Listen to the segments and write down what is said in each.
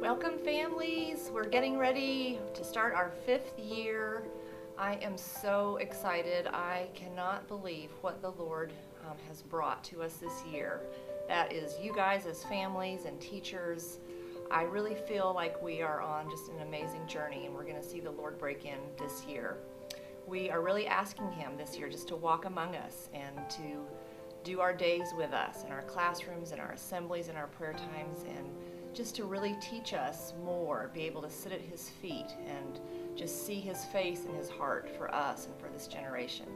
Welcome, families. We're getting ready to start our 5th year. I am so excited. I cannot believe what the Lord has brought to us this year. That is you guys as families and teachers. I really feel like we are on just an amazing journey, and we're going to see the Lord break in this year. We are really asking Him this year just to walk among us and to do our days with us in our classrooms and our assemblies and our prayer times, and just to really teach us more, be able to sit at His feet and just see His face and His heart for us and for this generation.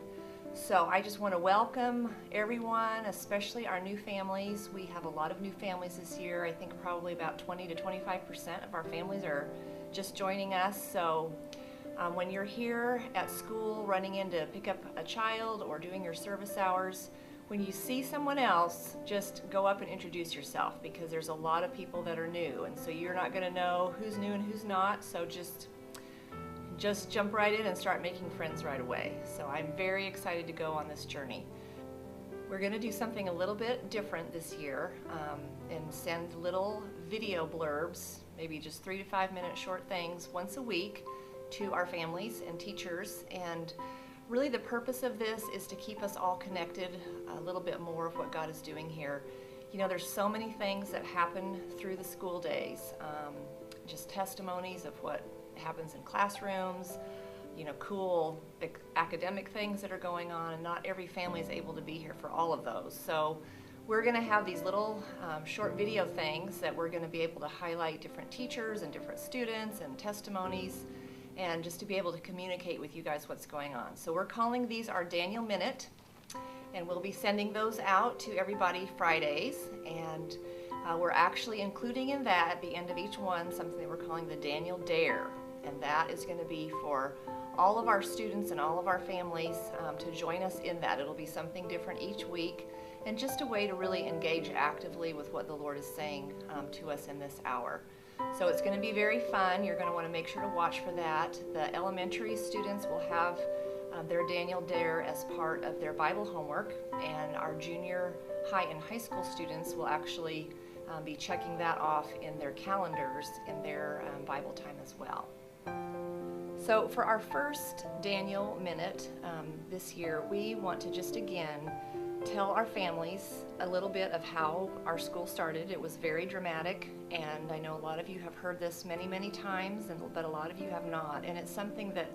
So I just want to welcome everyone, especially our new families. We have a lot of new families this year. I think probably about 20 to 25% of our families are just joining us. So when you're here at school running in to pick up a child or doing your service hours, when you see someone else, just go up and introduce yourself, because there's a lot of people that are new, and so you're not going to know who's new and who's not. So just jump right in and start making friends right away. So I'm very excited to go on this journey. We're going to do something a little bit different this year and send little video blurbs, maybe just 3 to 5 minute short things once a week to our families and teachers. And really the purpose of this is to keep us all connected a little bit more of what God is doing here. You know, there's so many things that happen through the school days, just testimonies of what happens in classrooms, you know, cool academic things that are going on, and not every family is able to be here for all of those. So we're going to have these little short video things that we're going to be able to highlight different teachers and different students and testimonies, and just to be able to communicate with you guys what's going on. So we're calling these our Daniel Minute, and we'll be sending those out to everybody Fridays. And we're actually including in that, at the end of each one, something that we're calling the Daniel Dare. And that is going to be for all of our students and all of our families to join us in that. It'll be something different each week, and just a way to really engage actively with what the Lord is saying to us in this hour. So it's going to be very fun. You're going to want to make sure to watch for that. The elementary students will have their Daniel Dare as part of their Bible homework, and our junior high and high school students will actually be checking that off in their calendars in their Bible time as well. So for our first Daniel Minute this year, we want to just again tell our families a little bit of how our school started. It was very dramatic, and I know a lot of you have heard this many, many times, but a lot of you have not. And it's something that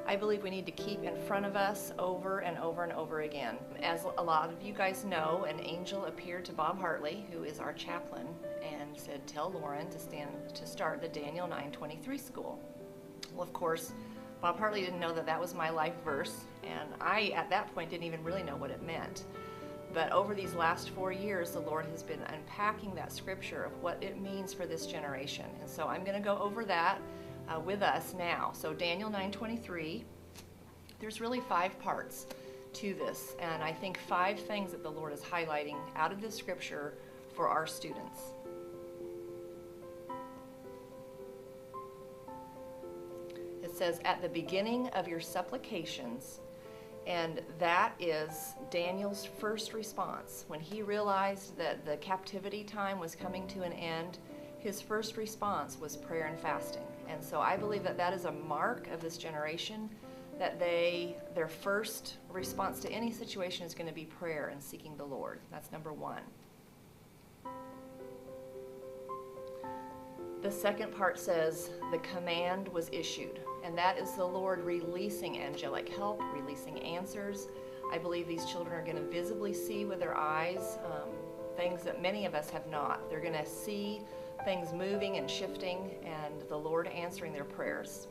I believe we need to keep in front of us over and over and over again. As a lot of you guys know, an angel appeared to Bob Hartley, who is our chaplain, and said, "Tell Lauren to start the Daniel 9:23 school." Well, of course, Bob Hartley didn't know that that was my life verse, and I, at that point, didn't even really know what it meant. But over these last 4 years, the Lord has been unpacking that scripture of what it means for this generation. And so I'm going to go over that with us now. So Daniel 9:23, there's really 5 parts to this, and I think 5 things that the Lord is highlighting out of this scripture for our students. It says, "At the beginning of your supplications," and that is Daniel's first response. When he realized that the captivity time was coming to an end, his first response was prayer and fasting. And so I believe that that is a mark of this generation, that their first response to any situation is going to be prayer and seeking the Lord. That's number 1. The second part says, "The command was issued," and that is the Lord releasing angelic help, releasing answers. I believe these children are going to visibly see with their eyes things that many of us have not. They're going to see things moving and shifting, and the Lord answering their prayers.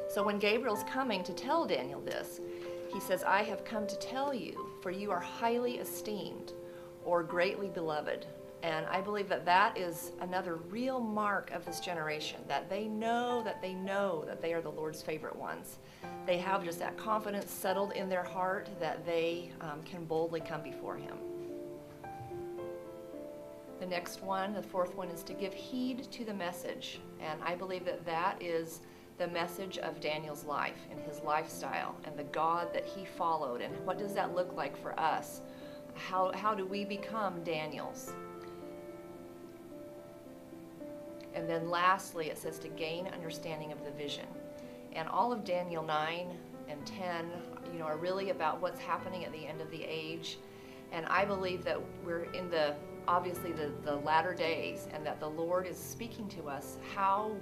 So when Gabriel's coming to tell Daniel this, he says, "I have come to tell you, for you are highly esteemed," or greatly beloved. And I believe that that is another real mark of this generation, that they know that they are the Lord's favorite ones. They have just that confidence settled in their heart that they can boldly come before Him. The next one, the 4th one, is to give heed to the message. And I believe that that is the message of Daniel's life and his lifestyle and the God that he followed. And what does that look like for us? How do we become Daniels? And then lastly, it says to gain understanding of the vision. And all of Daniel 9 and 10, are really about what's happening at the end of the age. And I believe that we're in obviously the latter days, and that the Lord is speaking to us how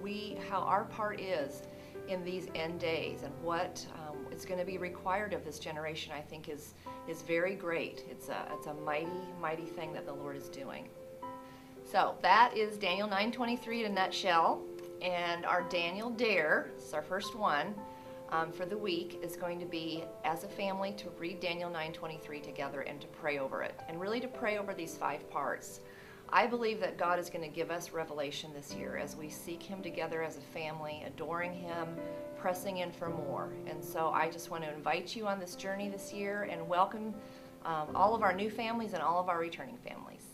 our part is in these end days, and what is going to be required of this generation. I think is very great. It's a mighty thing that the Lord is doing. So that is Daniel 9:23 in a nutshell. And our Daniel Dare, this is our first one for the week, is going to be as a family to read Daniel 9:23 together and to pray over it, and really to pray over these 5 parts. I believe that God is going to give us revelation this year as we seek Him together as a family, adoring Him, pressing in for more. And so I just want to invite you on this journey this year and welcome all of our new families and all of our returning families.